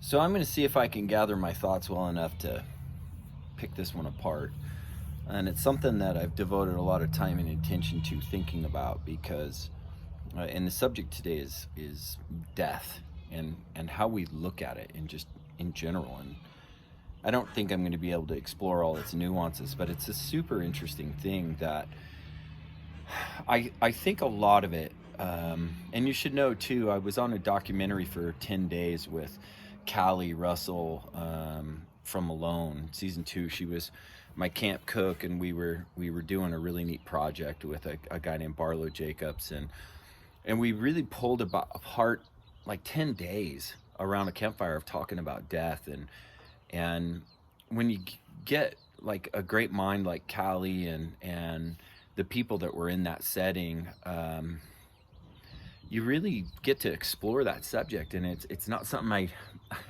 So I'm going to see if I can gather my thoughts well enough to pick this one apart. And it's something that I've devoted a lot of time and attention to thinking about because, and the subject today is death and how we look at it and just in general. And I don't think I'm going to be able to explore all its nuances, but it's a super interesting thing that I think a lot of it. And you should know too, I was on a documentary for 10 days with Callie Russell from Alone, season 2. She was my camp cook, and we were doing a really neat project with a guy named Barlow Jacobs, and we really pulled apart like 10 days around a campfire of talking about death. And when you get like a great mind like Callie and the people that were in that setting, you really get to explore that subject. And it's not something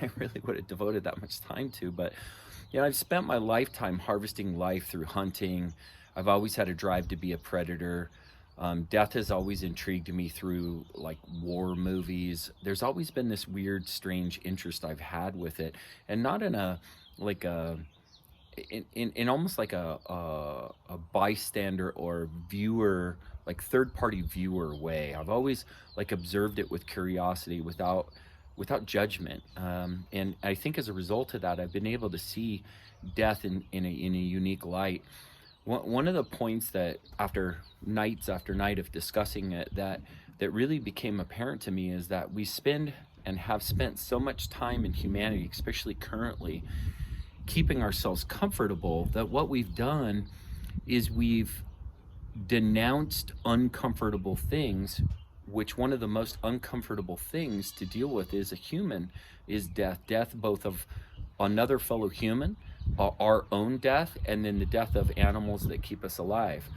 I really would have devoted that much time to. But I've spent my lifetime harvesting life through hunting. I've always had a drive to be a predator. Death has always intrigued me through like war movies. There's always been this weird, strange interest I've had with it, and not in a like a in almost like a bystander or viewer, like third party viewer way. I've always like observed it with curiosity, without judgment, and I think as a result of that, I've been able to see death in a unique light. One of the points that after night of discussing it, that really became apparent to me, is that we spend and have spent so much time in humanity, especially currently, keeping ourselves comfortable, that what we've done is we've denounced uncomfortable things, which one of the most uncomfortable things to deal with is a human is death both of another fellow human, our own death, and then the death of animals that keep us alive.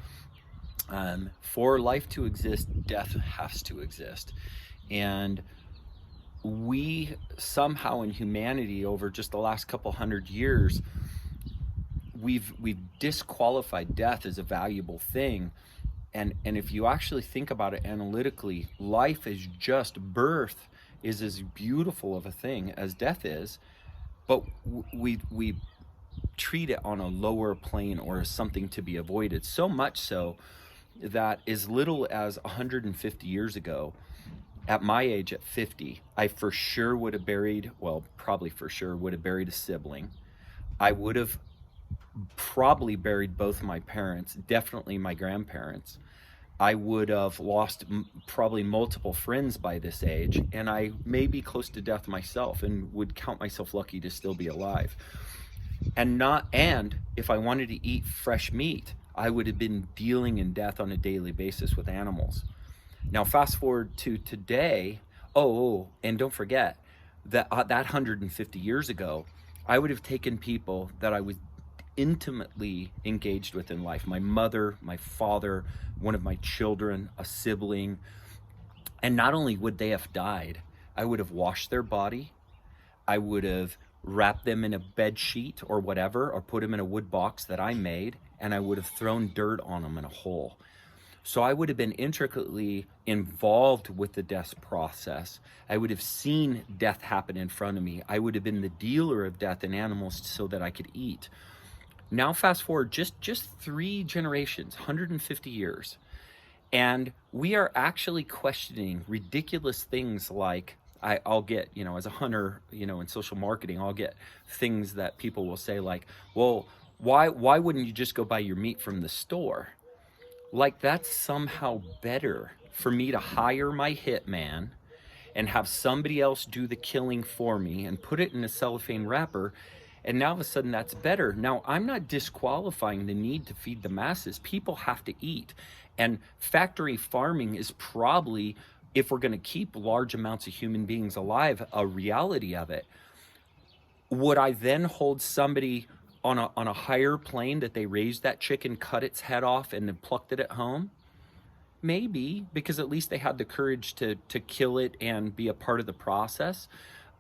For life to exist, death has to exist. And we somehow in humanity, over just the last couple hundred years, we've disqualified death as a valuable thing. And if you actually think about it analytically, life is just birth is as beautiful of a thing as death is, but we treat it on a lower plane or as something to be avoided. So much so that as little as 150 years ago, at my age, at 50, I for sure would have buried, well, probably for sure would have buried a sibling. I would have probably buried both my parents, definitely my grandparents. I would have lost probably multiple friends by this age, and I may be close to death myself and would count myself lucky to still be alive. And if I wanted to eat fresh meat, I would have been dealing in death on a daily basis with animals. Now, fast forward to today. And don't forget that 150 years ago, I would have taken people that I was intimately engaged with in life, my mother, my father, one of my children, a sibling, and not only would they have died, I would have washed their body, I would have wrapped them in a bed sheet or whatever, or put them in a wood box that I made, and I would have thrown dirt on them in a hole. So I would have been intricately involved with the death process. I would have seen death happen in front of me. I would have been the dealer of death in animals so that I could eat. Now fast forward just 3 generations, 150 years, and we are actually questioning ridiculous things like, I'll get, as a hunter, in social marketing, I'll get things that people will say like, well, why wouldn't you just go buy your meat from the store? Like that's somehow better for me to hire my hitman and have somebody else do the killing for me and put it in a cellophane wrapper. And now all of a sudden that's better. Now, I'm not disqualifying the need to feed the masses. People have to eat. And factory farming is probably, if we're going to keep large amounts of human beings alive, a reality of it. Would I then hold somebody on a higher plane that they raised that chicken, cut its head off, and then plucked it at home? Maybe, because at least they had the courage to kill it and be a part of the process.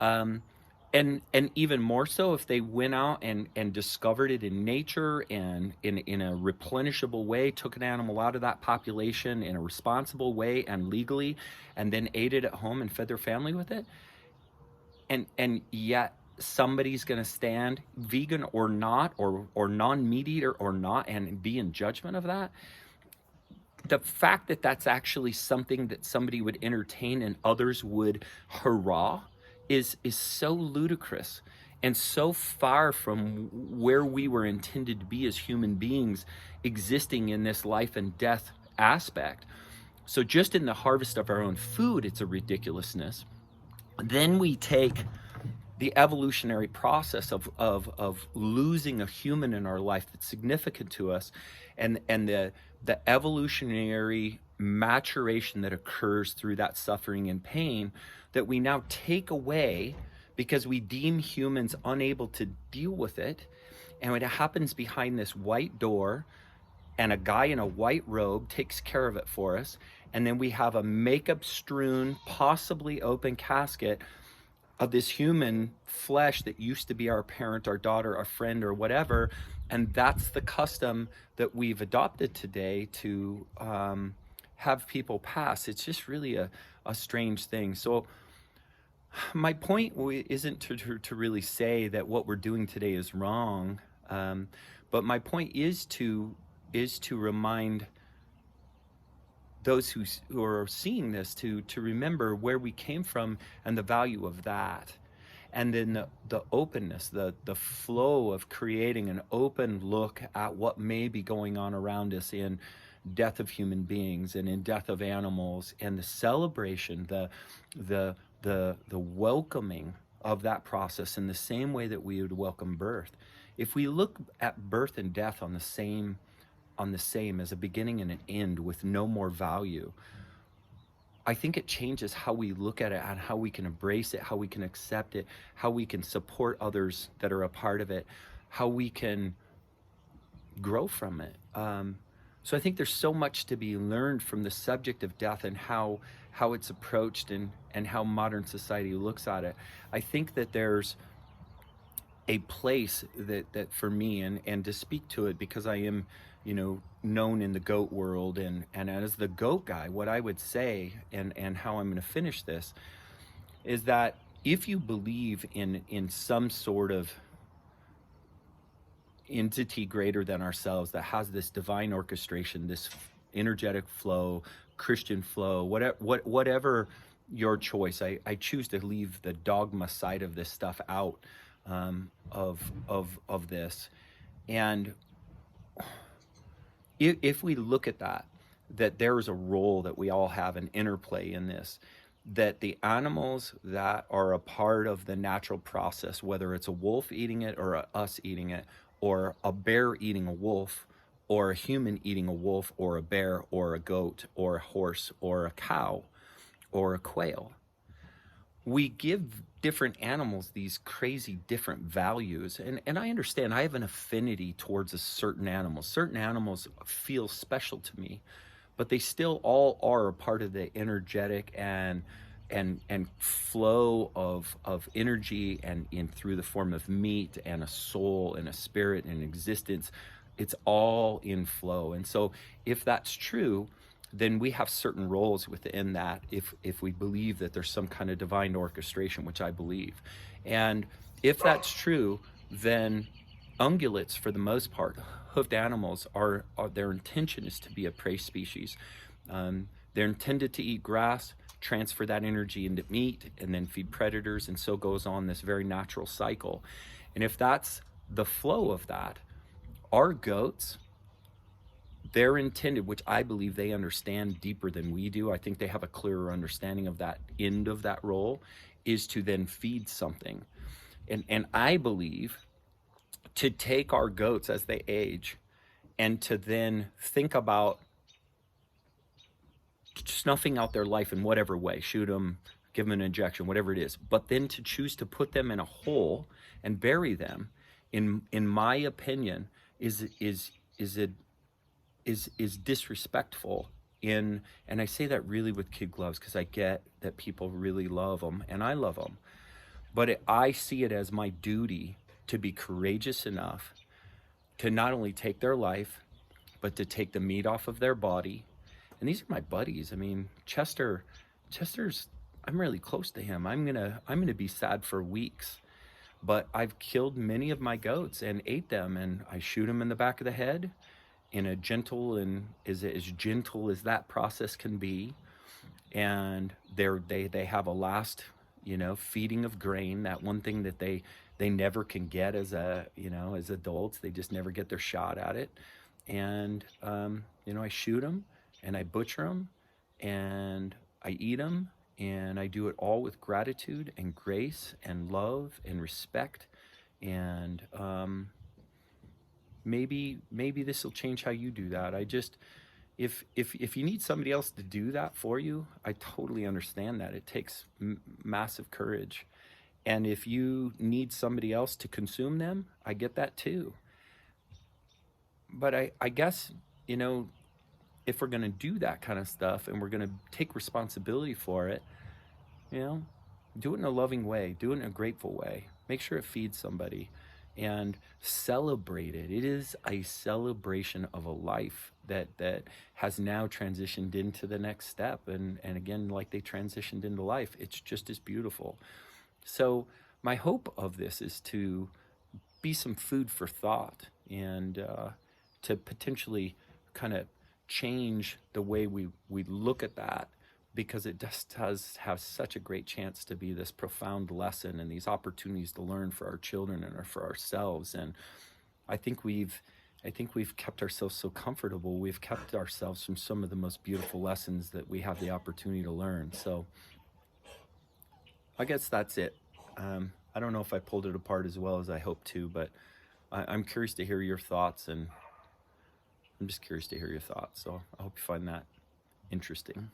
And even more so if they went out and discovered it in nature and in a replenishable way, took an animal out of that population in a responsible way and legally, and then ate it at home and fed their family with it. and yet somebody's going to stand, vegan or not, or non-meat eater or not, and be in judgment of that. The fact that that's actually something that somebody would entertain and others would hurrah is so ludicrous and so far from where we were intended to be as human beings existing in this life and death aspect. So just in the harvest of our own food, it's a ridiculousness. Then we take the evolutionary process of losing a human in our life that's significant to us, and the evolutionary maturation that occurs through that suffering and pain that we now take away because we deem humans unable to deal with it. And it happens behind this white door, and a guy in a white robe takes care of it for us. And then we have a makeup strewn, possibly open casket of this human flesh that used to be our parent, our daughter, our friend, or whatever. And that's the custom that we've adopted today to have people pass. It's just really a strange thing. So my point isn't to really say that what we're doing today is wrong, but my point is to remind those who are seeing this to remember where we came from and the value of that. And then the openness, the flow of creating an open look at what may be going on around us in death of human beings and in death of animals, and the celebration, the welcoming of that process in the same way that we would welcome birth. If we look at birth and death on the same as a beginning and an end with no more value, I think it changes how we look at it and how we can embrace it, how we can accept it, how we can support others that are a part of it, how we can grow from it. So I think there's so much to be learned from the subject of death and how it's approached and how modern society looks at it. I think that there's a place that for me, and to speak to it because I am, known in the goat world, and as the goat guy, what I would say, and how I'm going to finish this, is that if you believe in some sort of entity greater than ourselves that has this divine orchestration, this energetic flow, Christian flow, whatever your choice, I choose to leave the dogma side of this stuff out of this. And if we look at that there is a role that we all have, an interplay in this, that the animals that are a part of the natural process, whether it's a wolf eating it or us eating it, or a bear eating a wolf, or a human eating a wolf or a bear or a goat or a horse or a cow or a quail, we give different animals these crazy different values. And I understand I have an affinity towards a certain animal. Certain animals feel special to me, but they still all are a part of the energetic and flow of energy and in through the form of meat and a soul and a spirit and existence. It's all in flow. And so if that's true, then we have certain roles within that if we believe that there's some kind of divine orchestration, which I believe. And if that's true, then ungulates, for the most part, hoofed animals, are their intention is to be a prey species. They're intended to eat grass, transfer that energy into meat, and then feed predators, and so goes on this very natural cycle. And if that's the flow of that, our goats, they're intended, which I believe they understand deeper than we do, I think they have a clearer understanding of that end of that role, is to then feed something. And I believe to take our goats as they age and to then think about snuffing out their life in whatever way, shoot them, give them an injection, whatever it is, but then to choose to put them in a hole and bury them, in my opinion, is disrespectful. And I say that really with kid gloves, because I get that people really love them and I love them, but I see it as my duty to be courageous enough to not only take their life, but to take the meat off of their body. And these are my buddies. I mean, Chester's, I'm really close to him. I'm gonna be sad for weeks. But I've killed many of my goats and ate them, and I shoot them in the back of the head in a gentle and as gentle as that process can be. And they have a last, feeding of grain, that one thing that they never can get as as adults. They just never get their shot at it. And I shoot them and I butcher them and I eat them, and I do it all with gratitude and grace and love and respect. And maybe this will change how you do that. I just if you need somebody else to do that for you, I totally understand that. It takes massive courage. And if you need somebody else to consume them, I get that too. But I guess, you know, if we're going to do that kind of stuff and we're going to take responsibility for it, you know, do it in a loving way, do it in a grateful way. Make sure it feeds somebody and celebrate it. It is a celebration of a life that has now transitioned into the next step. And again, like they transitioned into life, it's just as beautiful. So my hope of this is to be some food for thought, and to potentially kind of change the way we look at that, because it just does have such a great chance to be this profound lesson and these opportunities to learn for our children and for ourselves. And I think we've kept ourselves so comfortable. We've kept ourselves from some of the most beautiful lessons that we have the opportunity to learn. So I guess that's it. I don't know if I pulled it apart as well as I hope to, but I'm curious to hear your thoughts, and I'm just curious to hear your thoughts. So I hope you find that interesting.